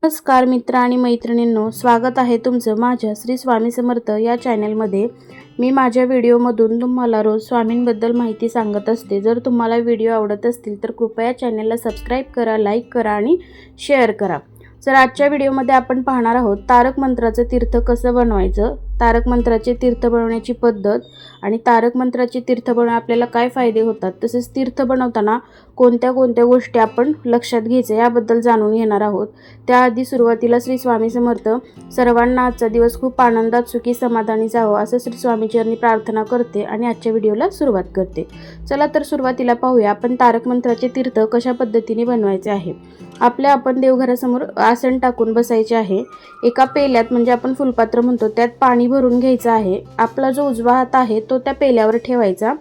नमस्कार मित्र आणि मैत्रिणींनो, स्वागत आहे तुमचं माझ्या श्री स्वामी समर्थ या चॅनलमध्ये। मी माझ्या व्हिडिओमधून तुम्हाला रोज स्वामींबद्दल माहिती सांगत असते। जर तुम्हाला व्हिडिओ आवडत असतील तर कृपया चॅनलला सबस्क्राइब करा, लाईक करा आणि शेअर करा। तर आजच्या व्हिडिओमध्ये आपण पाहणार आहोत तारक मंत्राचे तीर्थ कसं बनवायचं, तारक मंत्राचे तीर्थ बनवण्याची पद्धत आणि तारक मंत्राचे तीर्थ बनवून आपल्याला काय फायदे होतात, तसेच तीर्थ बनवताना कोणत्या कोणत्या गोष्टी आपण लक्षात घ्यायच्या याबद्दल जाणून घेणार आहोत। त्याआधी सुरुवातीला श्री स्वामी समर्थ सर्वांना आजचा दिवस खूप आनंदात, सुखी, समाधानी जावो असं श्री स्वामीचरणी प्रार्थना करते आणि आजच्या व्हिडिओला सुरुवात करते। चला तर सुरुवातीला पाहूया आपण तारक मंत्राचे तीर्थ कशा पद्धतीने बनवायचे आहे। आपण देवघरासमोर आसन टाकून बसायचे आहे। एका पेल्यात म्हणजे आपण फुलपात्र म्हणतो त्यात पाणी भरून घ्यायचं आहे। आपला जो उजवा हात आहे तो त्या पेल्यावर ठेवायचा,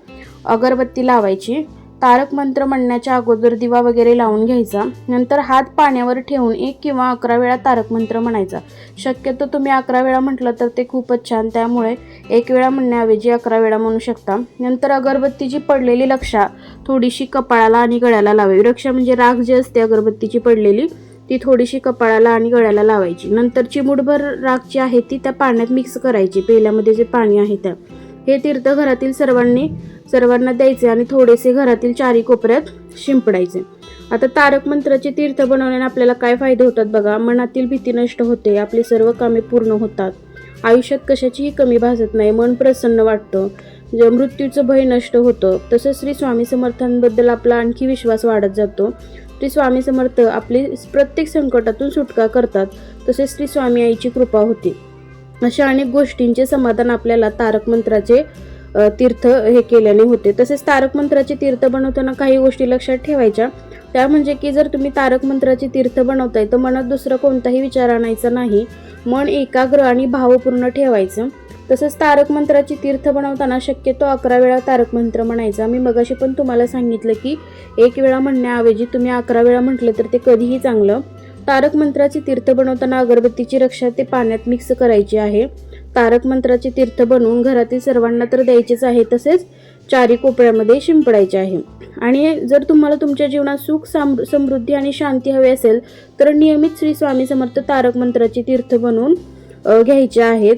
अगरबत्ती लावायची, तारक मंत्र म्हणण्याच्या अगोदर दिवा वगैरे लावून घ्यायचा। नंतर हात पाण्यावर ठेवून 1 किंवा 11 वेळा तारक मंत्र म्हणायचा। शक्यतो तुम्ही 11 वेळा म्हटलं तर ते खूपच छान, त्यामुळे 1 वेळा म्हणण्याऐवजी 11 वेळा म्हणू शकता। नंतर अगरबत्तीची पडलेली रक्षा थोडीशी कपाळाला आणि गळ्याला लावावी। रक्षा म्हणजे राख जी असते अगरबत्तीची पडलेली ती थोडीशी कपाळाला आणि गळ्याला लावायची। नंतर चिमूटभर राख जी आहे ती त्या पाण्यात मिक्स करायची, पेल्यामध्ये जे पाणी आहे त्या। हे तीर्थ घरातील सर्वांना द्यायचे आणि थोडेसे घरातील चारी कोपऱ्यात शिंपडायचे। आता तारक मंत्राचे तीर्थ बनवल्याने आपल्याला काय फायदे होतात बघा। मनातील भीती नष्ट होते, आपली सर्व कामे पूर्ण होतात, आयुष्यात कशाचीही कमी भासत नाही, मन प्रसन्न वाटतं, मृत्यूचं भय नष्ट होतं। तसंच श्री स्वामी समर्थांबद्दल आपला आणखी विश्वास वाढत जातो। श्री स्वामी समर्थ आपली प्रत्येक संकटातून सुटका करतात, तसेच श्री स्वामी आईची कृपा होती। अशा अनेक गोष्टींचे समाधान आपल्याला तारक मंत्राचे तीर्थ हे केल्याने होते। तसेच तारक मंत्राचे तीर्थ बनवताना काही गोष्टी लक्षात ठेवायच्या, त्या म्हणजे की जर तुम्ही तारक मंत्राचे तीर्थ बनवताय तर मनात दुसरा कोणताही विचार आणायचा नाही, मन एकाग्र आणि भावपूर्ण ठेवायचं। तसंच तारक मंत्राचे तीर्थ बनवताना शक्यतो 11 वेळा तारक मंत्र म्हणायचा। मी मगाशी पण तुम्हाला सांगितलं की 1 वेळा म्हणण्याऐवजी तुम्ही 11 वेळा म्हटलं तर ते कधीही चांगलं। तारक मंत्राचे तीर्थ बनवताना अगरबत्तीची रक्षा ते पाण्यात मिक्स करायची आहे। तारक मंत्राचे तीर्थ बनवून घरातील सर्वांना तर द्यायचेच आहे, तसेच चारी कोपऱ्यामध्ये शिंपडायचे आहे। आणि जर तुम्हाला तुमच्या जीवनात सुख, समृद्धी आणि शांती हवी असेल तर नियमित श्री स्वामी समर्थ तारक मंत्राचे तीर्थ बनवून घ्यायचे आहेत,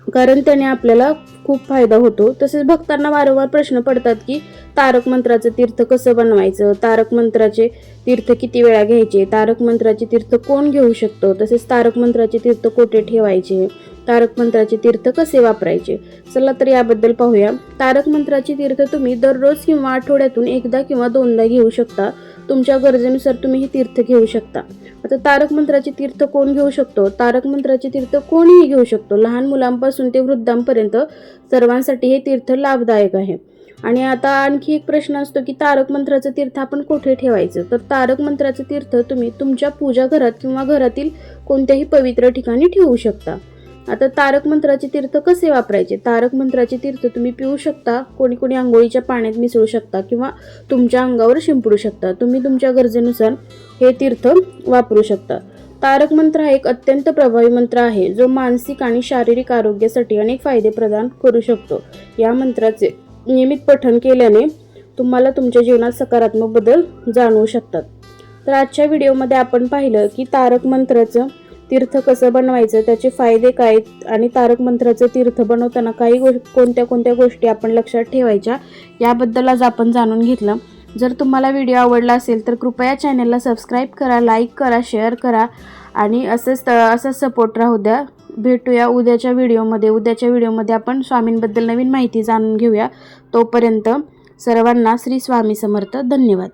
कारण त्याने आपल्याला खूप फायदा होतो। तसेच भक्तांना वारंवार प्रश्न पडतात की तारक मंत्राचे तीर्थ कसं बनवायचं, तारक मंत्राचे तीर्थ किती वेळा घ्यायचे, तारक मंत्राचे तीर्थ कोण घेऊ शकतो, तसेच तारक मंत्राचे तीर्थ कोठे ठेवायचे, तारक मंत्राचे तीर्थ कसे वापरायचे। चला तर याबद्दल पाहूया। तारक मंत्राचे तीर्थ तुम्ही दररोज किंवा आठवड्यातून 1दा किंवा 2दा घेऊ शकता, तुमच्या गरजेनुसार तुम्ही हे तीर्थ घेऊ शकता। आता तारक मंत्राचे तीर्थ कोण घेऊ शकतो? तारक मंत्राचे तीर्थ कोणीही घेऊ शकतो, लहान मुलांपासून ते वृद्धांपर्यंत सर्वांसाठी हे तीर्थ लाभदायक आहे। आणि आता आणखी एक प्रश्न असतो की तारक मंत्राचं तीर्थ आपण कुठे ठेवायचं, तर तारक मंत्राचं तीर्थ तुम्ही तुमच्या पूजा घरात किंवा घरातील कोणत्याही पवित्र ठिकाणी ठेवू शकता। आता तारक मंत्राचे तीर्थ कसे वापरायचे? तारक मंत्राचे तीर्थ तुम्ही पिऊ शकता, कोणी आंघोळीच्या पाण्यात मिसळू शकता किंवा तुमच्या अंगावर शिंपडू शकता। तुम्ही तुमच्या गरजेनुसार हे तीर्थ वापरू शकता। तारक मंत्र हा एक अत्यंत प्रभावी मंत्र आहे, जो मानसिक आणि शारीरिक आरोग्यासाठी अनेक फायदे प्रदान करू शकतो। या मंत्राचे नियमित पठण केल्याने तुम्हाला तुमच्या जीवनात सकारात्मक बदल जाणवू शकतात। तर आजच्या व्हिडिओमध्ये आपण पाहिलं की तारक मंत्राचं तीर्थ कसं बनवायचं, त्याचे फायदे काय आणि तारक मंत्राचं तीर्थ बनवताना कोणत्या कोणत्या गोष्टी आपण लक्षात ठेवायच्या याबद्दल आज आपण जाणून घेतलं। जर तुम्हाला व्हिडिओ आवडला असेल तर कृपया चॅनलला सबस्क्राइब करा, लाईक करा, शेअर करा आणि असंच सपोर्ट राहू द्या। भेटूया उद्याच्या व्हिडिओमध्ये आपण स्वामींबद्दल नवीन माहिती जाणून घेऊया। तोपर्यंत सर्वांना श्री स्वामी समर्थ। धन्यवाद।